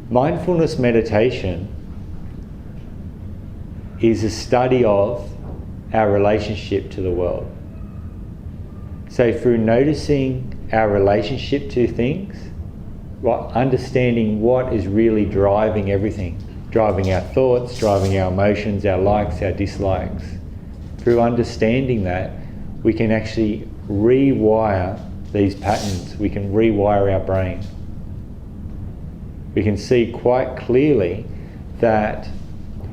Mindfulness meditation is a study of our relationship to the world. So through noticing our relationship to things, understanding what is really driving everything, driving our thoughts, driving our emotions, our likes, our dislikes. Through understanding that, we can actually rewire these patterns. We can rewire our brain. We can see quite clearly that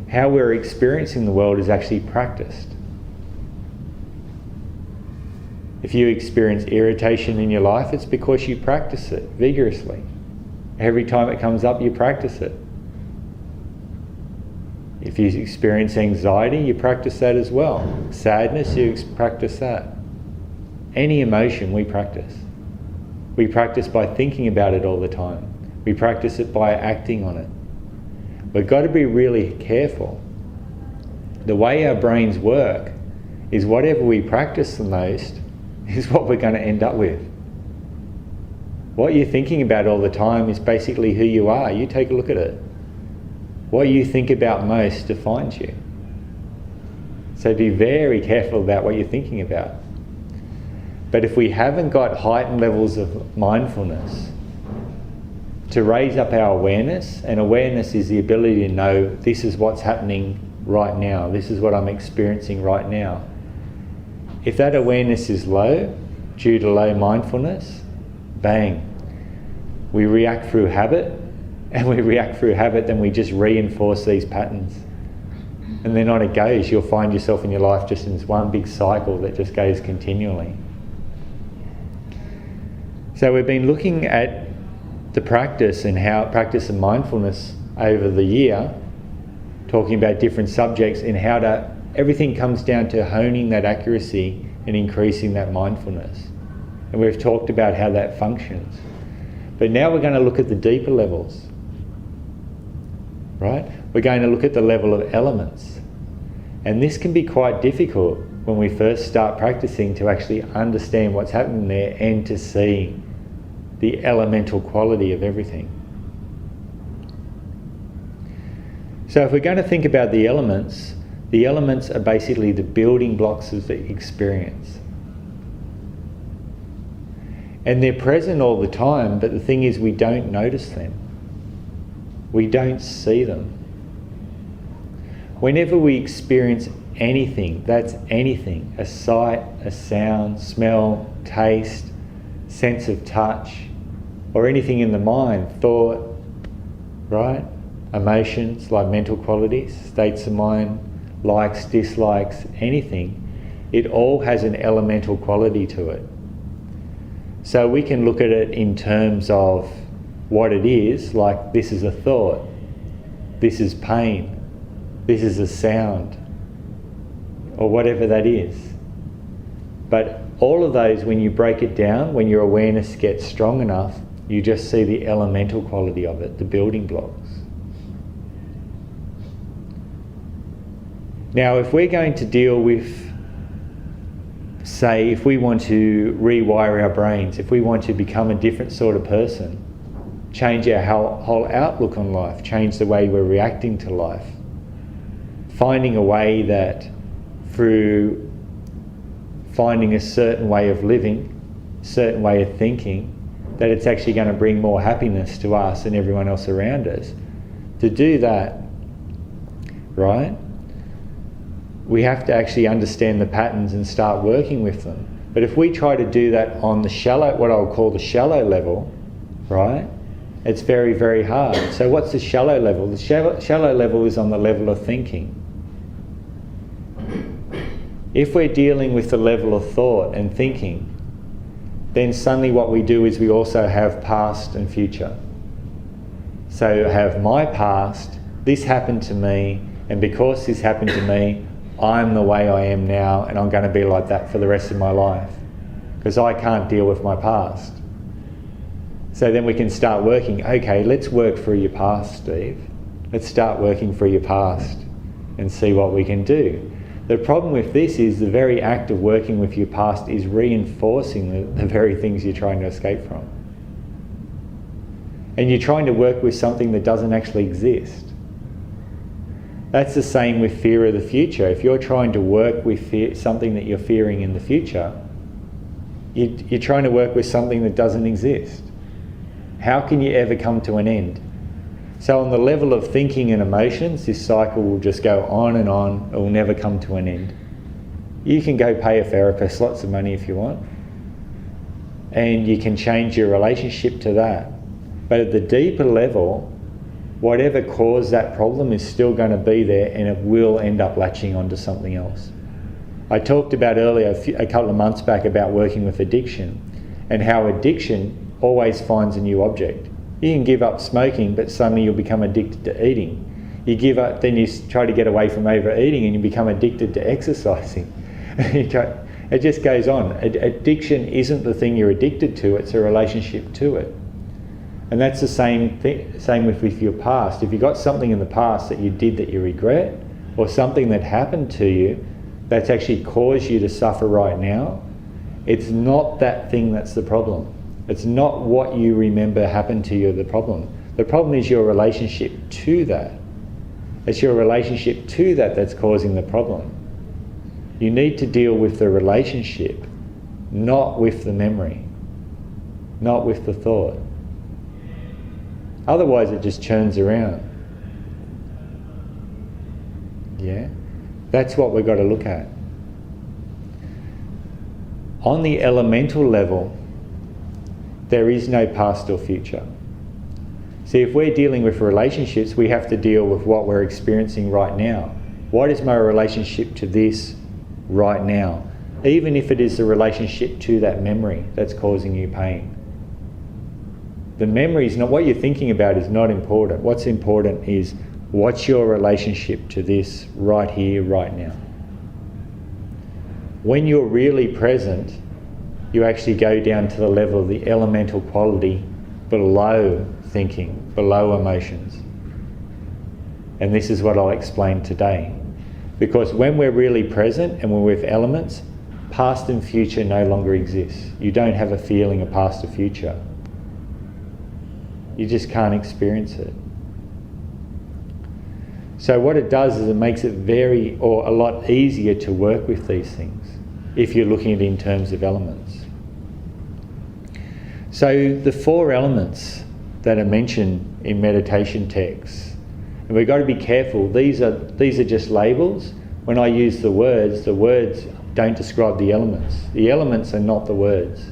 how we're experiencing the world is actually practiced. If you experience irritation in your life, it's because you practice it vigorously. Every time it comes up, you practice it. If you experience anxiety, you practice that as well. Sadness, you practice that. Any emotion, we practice. We practice by thinking about it all the time. We practice it by acting on it. We've got to be really careful. The way our brains work is whatever we practice the most is what we're going to end up with. What you're thinking about all the time is basically who you are. You take a look at it. What you think about most defines you. So be very careful about what you're thinking about. But if we haven't got heightened levels of mindfulness, to raise up our awareness, and awareness is the ability to know this is what's happening right now, this is what I'm experiencing right now. If that awareness is low, due to low mindfulness, bang, we react through habit, and we react through habit, then we just reinforce these patterns. And then on it goes, you'll find yourself in your life just in this one big cycle that just goes continually. So we've been looking at the practice and how practice of mindfulness over the year, talking about different subjects and how to, everything comes down to honing that accuracy and increasing that mindfulness. And we've talked about how that functions. But now we're going to look at the deeper levels, right? We're going to look at the level of elements. And this can be quite difficult when we first start practicing to actually understand what's happening there and to see the elemental quality of everything. So if we're going to think about the elements are basically the building blocks of the experience. And they're present all the time, but the thing is we don't notice them. We don't see them. Whenever we experience anything, that's anything, a sight, a sound, smell, taste, sense of touch, or anything in the mind, thought, right? Emotions, like mental qualities, states of mind, likes, dislikes, anything, it all has an elemental quality to it. So we can look at it in terms of what it is, like this is a thought, this is pain, this is a sound, or whatever that is. But all of those, when you break it down, when your awareness gets strong enough, you just see the elemental quality of it, the building blocks. Now, if we're going to deal with, say, if we want to rewire our brains, if we want to become a different sort of person, change our whole outlook on life, change the way we're reacting to life, finding a way that through finding a certain way of living, certain way of thinking, that it's actually going to bring more happiness to us and everyone else around us. To do that, right, we have to actually understand the patterns and start working with them. But if we try to do that on the shallow, what I'll call the shallow level, right, it's very, very hard. So what's the shallow level? The shallow level is on the level of thinking. If we're dealing with the level of thought and thinking, then suddenly what we do is we also have past and future. So I have my past, this happened to me, and because this happened to me, I'm the way I am now, and I'm going to be like that for the rest of my life, because I can't deal with my past. So then we can start working, okay, let's work through your past, Steve. Let's start working through your past and see what we can do. The problem with this is the very act of working with your past is reinforcing the very things you're trying to escape from. And you're trying to work with something that doesn't actually exist. That's the same with fear of the future. If you're trying to work with something that you're fearing in the future, you're trying to work with something that doesn't exist. How can you ever come to an end? So on the level of thinking and emotions, this cycle will just go on and on. It will never come to an end. You can go pay a therapist lots of money if you want, and you can change your relationship to that. But at the deeper level, whatever caused that problem is still going to be there, and it will end up latching onto something else. I talked about earlier, a couple of months back, about working with addiction, and how addiction always finds a new object. You can give up smoking, but suddenly you'll become addicted to eating. You give up, then you try to get away from overeating, and you become addicted to exercising. It just goes on. Addiction isn't the thing you're addicted to, it's a relationship to it. And that's the same with your past. If you got something in the past that you did that you regret, or something that happened to you that's actually caused you to suffer right now, it's not that thing that's the problem. It's not what you remember happened to you the problem. The problem is your relationship to that. It's your relationship to that that's causing the problem. You need to deal with the relationship, not with the memory, not with the thought. Otherwise it just churns around. Yeah? That's what we've got to look at. On the elemental level, there is no past or future. See, if we're dealing with relationships, we have to deal with what we're experiencing right now. What is my relationship to this right now? Even if it is the relationship to that memory that's causing you pain. The memory is not, what you're thinking about is not important. What's important is, what's your relationship to this right here, right now? When you're really present, you actually go down to the level of the elemental quality below thinking, below emotions. And this is what I'll explain today. Because when we're really present and we're with elements, past and future no longer exists. You don't have a feeling of past or future. You just can't experience it. So what it does is it makes it a lot easier to work with these things if you're looking at it in terms of elements. So the 4 elements that are mentioned in meditation texts, and we've got to be careful, these are just labels. When I use the words don't describe the elements. The elements are not the words.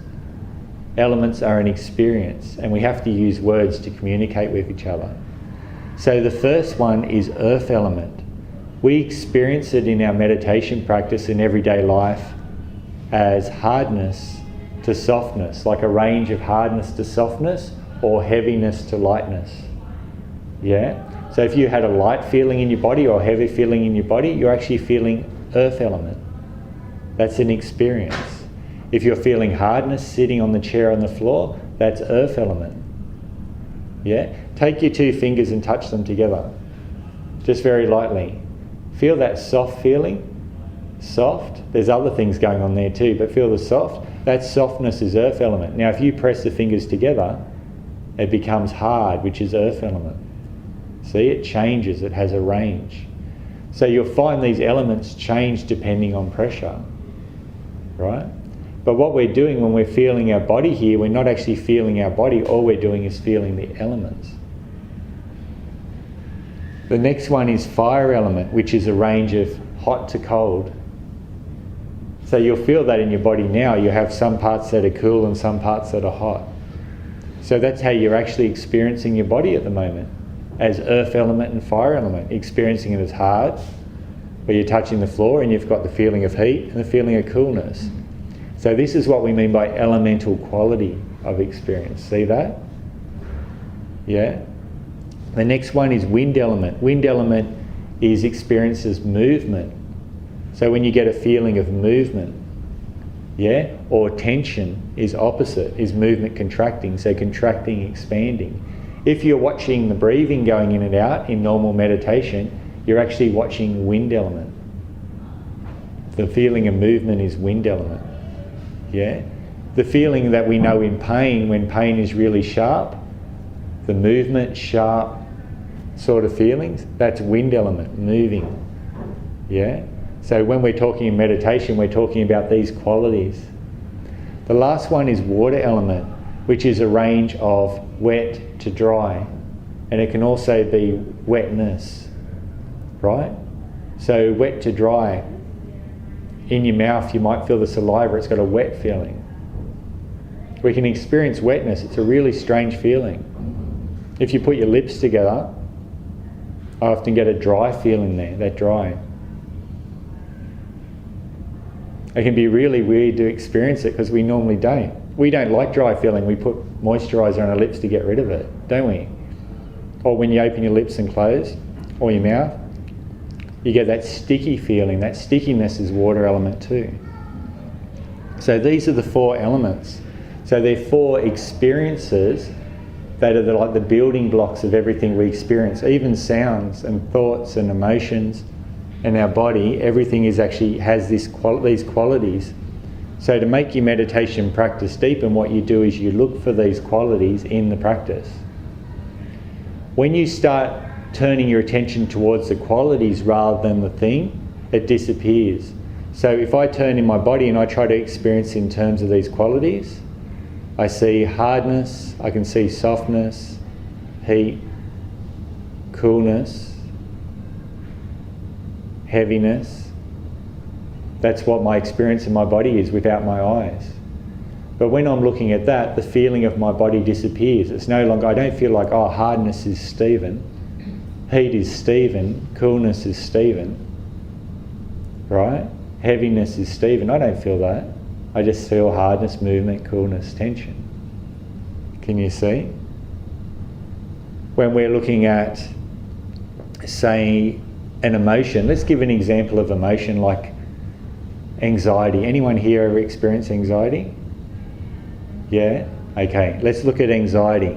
Elements are an experience, and we have to use words to communicate with each other. So the first one is earth element. We experience it in our meditation practice in everyday life as hardness to softness, like a range of hardness to softness or heaviness to lightness. Yeah? So if you had a light feeling in your body or heavy feeling in your body, you're actually feeling earth element. That's an experience. If you're feeling hardness sitting on the chair on the floor, that's earth element. Yeah? Take your 2 fingers and touch them together. Just very lightly. Feel that soft feeling. Soft. There's other things going on there too, but feel the soft. That softness is earth element. Now if you press the fingers together, it becomes hard, which is earth element. See, it changes, it has a range. So you'll find these elements change depending on pressure, right? But what we're doing when we're feeling our body here, we're not actually feeling our body, all we're doing is feeling the elements. The next one is fire element, which is a range of hot to cold. So you'll feel that in your body now. You have some parts that are cool and some parts that are hot. So that's how you're actually experiencing your body at the moment, as earth element and fire element. Experiencing it as hard, where you're touching the floor and you've got the feeling of heat and the feeling of coolness. So this is what we mean by elemental quality of experience. See that? Yeah? The next one is wind element. Wind element is experiences movement. So when you get a feeling of movement, yeah, or tension is opposite, is movement contracting. So contracting, expanding. If you're watching the breathing going in and out in normal meditation, you're actually watching wind element. The feeling of movement is wind element. Yeah? The feeling that we know in pain, when pain is really sharp, the movement, sharp sort of feelings, that's wind element, moving. Yeah? So when we're talking in meditation, we're talking about these qualities. The last one is water element, which is a range of wet to dry. And it can also be wetness, right? So wet to dry. In your mouth, you might feel the saliva, it's got a wet feeling. We can experience wetness, it's a really strange feeling. If you put your lips together, I often get a dry feeling there, that dry. It can be really weird to experience it because we normally don't. We don't like dry feeling, we put moisturiser on our lips to get rid of it, don't we? Or when you open your lips and close, or your mouth, you get that sticky feeling. That stickiness is water element too. So these are the 4 elements. So they're 4 experiences that are like the building blocks of everything we experience. Even sounds and thoughts and emotions and our body, everything is actually has these qualities. So to make your meditation practice deepen, what you do is you look for these qualities in the practice. When you start turning your attention towards the qualities rather than the thing, it disappears. So if I turn in my body and I try to experience in terms of these qualities, I see hardness, I can see softness, heat, coolness, heaviness. That's what my experience in my body is without my eyes. But when I'm looking at that, the feeling of my body disappears. It's no longer, I don't feel like, oh, hardness is Stephen, heat is Stephen, coolness is Stephen, right? Heaviness is Stephen. I don't feel that. I just feel hardness, movement, coolness, tension. Can you see? When we're looking at, say, an emotion, let's give an example of emotion like anxiety. Anyone here ever experienced anxiety? Yeah? Okay, let's look at anxiety.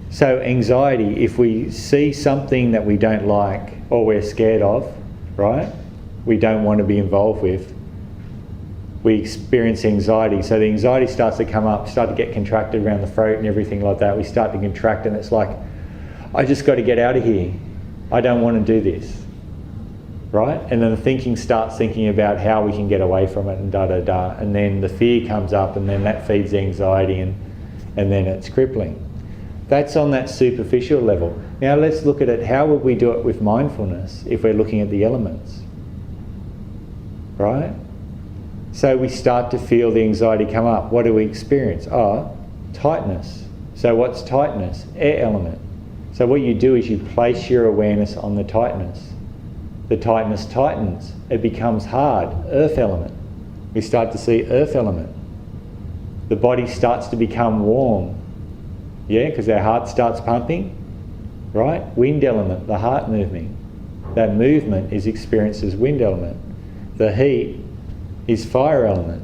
So anxiety, if we see something that we don't like or we're scared of, right? We don't want to be involved with, we experience anxiety. So the anxiety starts to come up, start to get contracted around the throat and everything like that. We start to contract and it's like, I just got to get out of here. I don't want to do this. Right? And then the thinking starts thinking about how we can get away from it and da-da-da. And then the fear comes up and then that feeds the anxiety and then it's crippling. That's on that superficial level. Now let's look at it. How would we do it with mindfulness if we're looking at the elements? Right? So we start to feel the anxiety come up. What do we experience? Tightness. So what's tightness? Air element. So what you do is you place your awareness on the tightness. The tightness tightens. It becomes hard. Earth element. We start to see earth element. The body starts to become warm. Yeah, because our heart starts pumping. Right? Wind element, the heart moving. That movement is experienced as wind element. The heat is fire element.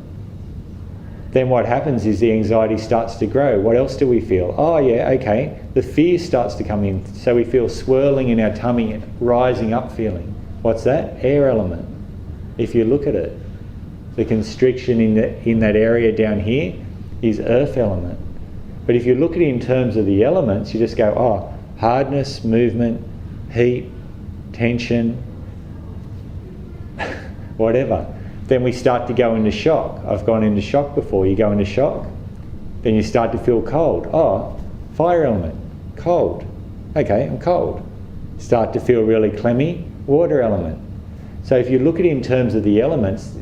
Then what happens is the anxiety starts to grow. What else do we feel? Oh yeah, okay. The fear starts to come in. So we feel swirling in our tummy, rising up feeling. What's that? Air element. If you look at it, the constriction in that area down here is earth element. But if you look at it in terms of the elements, you just go, oh, hardness, movement, heat, tension, whatever. Then we start to go into shock. I've gone into shock before. You go into shock, then you start to feel cold. Oh, fire element, cold. Okay, I'm cold. Start to feel really clammy. Water element. So if you look at it in terms of the elements,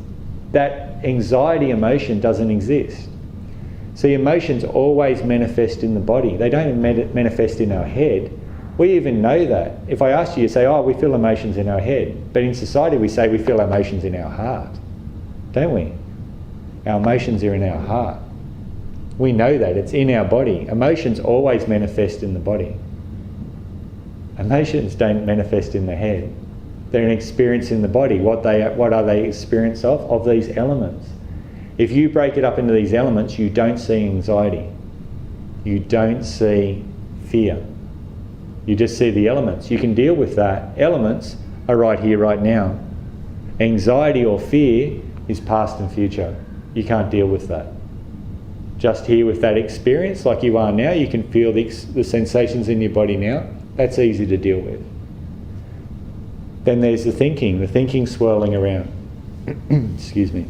that anxiety emotion doesn't exist. So emotions always manifest in the body. They don't manifest in our head. We even know that. If I ask you, you say, oh, we feel emotions in our head. But in society we say we feel emotions in our heart. Don't we? Our emotions are in our heart. We know that. It's in our body. Emotions always manifest in the body. Emotions don't manifest in the head. They're an experience in the body. What are they experience of? Of these elements. If you break it up into these elements, you don't see anxiety. You don't see fear. You just see the elements. You can deal with that. Elements are right here, right now. Anxiety or fear is past and future. You can't deal with that. just here with that experience like you are now. You can feel the sensations in your body now. That's easy to deal with. Then there's the thinking swirling around. Excuse me.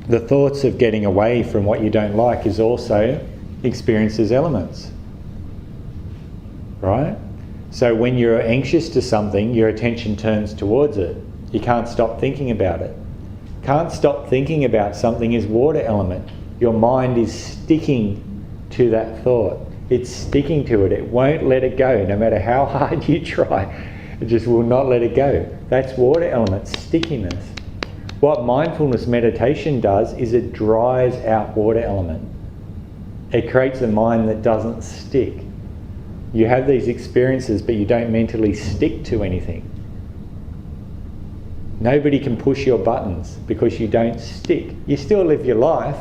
The thoughts of getting away from what you don't like is also experienced as elements. Right? So when you're anxious to something, your attention turns towards it. You can't stop thinking about it. Can't stop thinking about something is water element. Your mind is sticking to that thought. It's sticking to it. It won't let it go, no matter how hard you try. It just will not let it go. That's water element, stickiness. What mindfulness meditation does is it dries out water element. It creates a mind that doesn't stick. You have these experiences, but you don't mentally stick to anything. Nobody can push your buttons because you don't stick. You still live your life,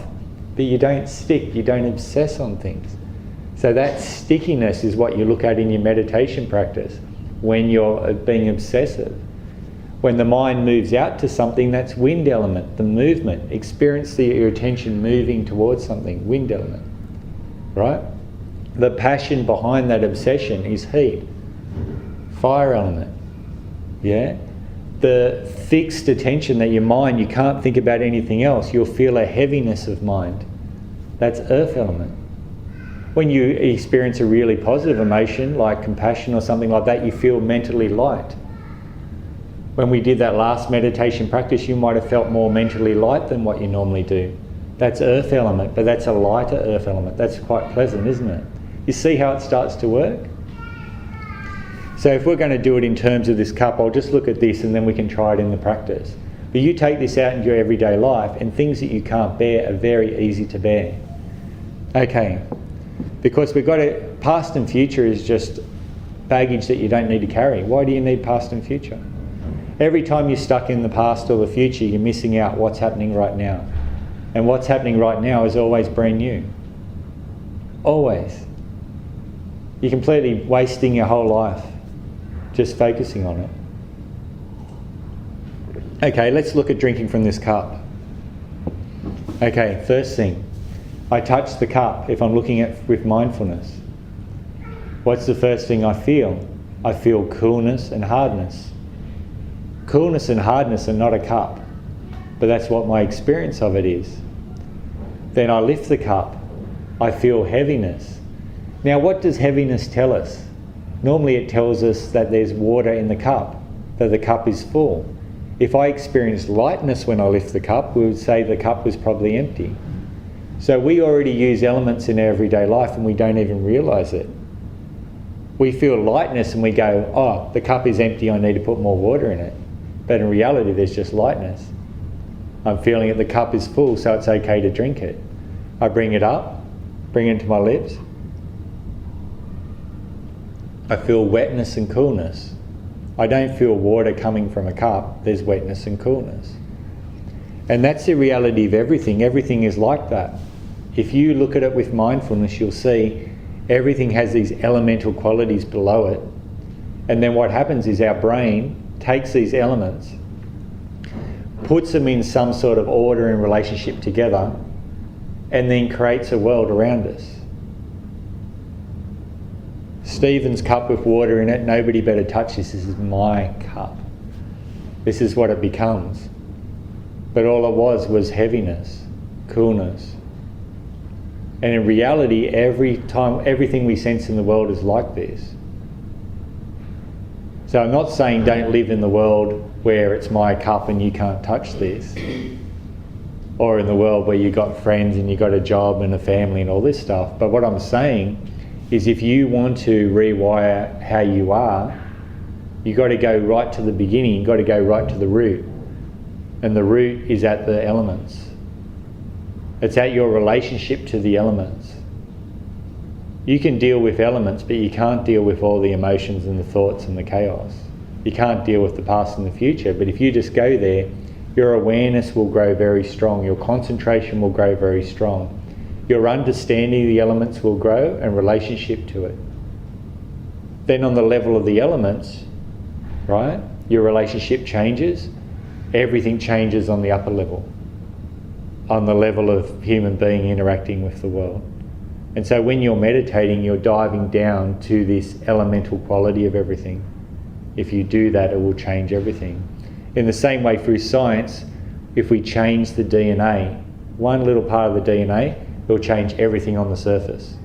but you don't stick. You don't obsess on things. So that stickiness is what you look at in your meditation practice when you're being obsessive. When the mind moves out to something, that's wind element, the movement. Experience your attention moving towards something, wind element, right? The passion behind that obsession is heat, fire element, yeah? The fixed attention that your mind, you can't think about anything else, you'll feel a heaviness of mind. That's earth element. When you experience a really positive emotion like compassion or something like that, you feel mentally light. When we did that last meditation practice, you might have felt more mentally light than what you normally do. That's earth element, but that's a lighter earth element. That's quite pleasant, isn't it? You see how it starts to work? So if we're going to do it in terms of this cup, I'll just look at this and then we can try it in the practice. But you take this out into your everyday life and things that you can't bear are very easy to bear. Okay, because we've got it, past and future is just baggage that you don't need to carry. Why do you need past and future? Every time you're stuck in the past or the future, you're missing out what's happening right now. And what's happening right now is always brand new. Always. You're completely wasting your whole life just focusing on it. Okay, let's look at drinking from this cup. Okay, first thing, I touch the cup if I'm looking at with mindfulness. What's the first thing I feel? I feel coolness and hardness. Coolness and hardness are not a cup, but that's what my experience of it is. Then I lift the cup. I feel heaviness. Now, what does heaviness tell us? Normally it tells us that there's water in the cup, that the cup is full. If I experience lightness when I lift the cup, we would say the cup was probably empty. So we already use elements in our everyday life and we don't even realise it. We feel lightness and we go, oh, the cup is empty, I need to put more water in it. But in reality, there's just lightness. I'm feeling that the cup is full, so it's okay to drink it. I bring it up, bring it to my lips. I feel wetness and coolness. I don't feel water coming from a cup, there's wetness and coolness. And that's the reality of everything. Everything is like that. If you look at it with mindfulness, you'll see everything has these elemental qualities below it. And then what happens is our brain takes these elements, puts them in some sort of order and relationship together, and then creates a world around us. Stephen's cup with water in it, nobody better touch this. This is my cup. This is what it becomes. But all it was heaviness, coolness. And in reality, every time, everything we sense in the world is like this. So I'm not saying don't live in the world where it's my cup and you can't touch this. Or in the world where you've got friends and you've got a job and a family and all this stuff. But what I'm saying is if you want to rewire how you are, you've got to go right to the beginning, you've got to go right to the root. And the root is at the elements. It's at your relationship to the elements. You can deal with elements, but you can't deal with all the emotions and the thoughts and the chaos. You can't deal with the past and the future, but if you just go there, your awareness will grow very strong, your concentration will grow very strong, your understanding of the elements will grow and relationship to it. Then on the level of the elements, right, your relationship changes, everything changes on the upper level. on the level of human being interacting with the world. And so when you're meditating, you're diving down to this elemental quality of everything. If you do that, it will change everything. In the same way, through science, if we change the DNA, one little part of the DNA, it will change everything on the surface,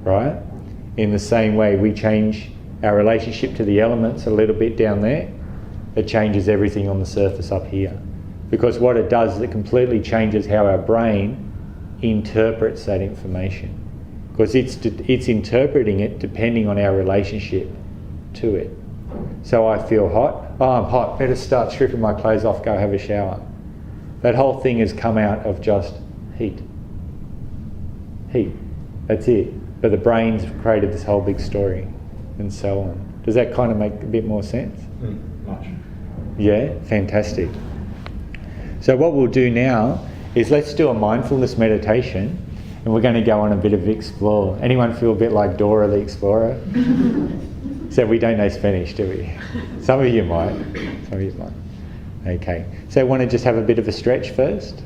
right? In the same way, we change our relationship to the elements a little bit down there, it changes everything on the surface up here. Because what it does is it completely changes how our brain interprets that information. Because it's interpreting it depending on our relationship to it. So I feel hot. Oh, I'm hot. Better start stripping my clothes off, go have a shower. That whole thing has come out of just heat. Heat. That's it. But the brain's created this whole big story and so on. Does that kind of make a bit more sense? Much. Yeah? Fantastic. So what we'll do now is let's do a mindfulness meditation, and we're going to go on a bit of explore. Anyone feel a bit like Dora the Explorer? So we don't know Spanish, do we? Some of you might. Some of you might. Okay. So want to just have a bit of a stretch first?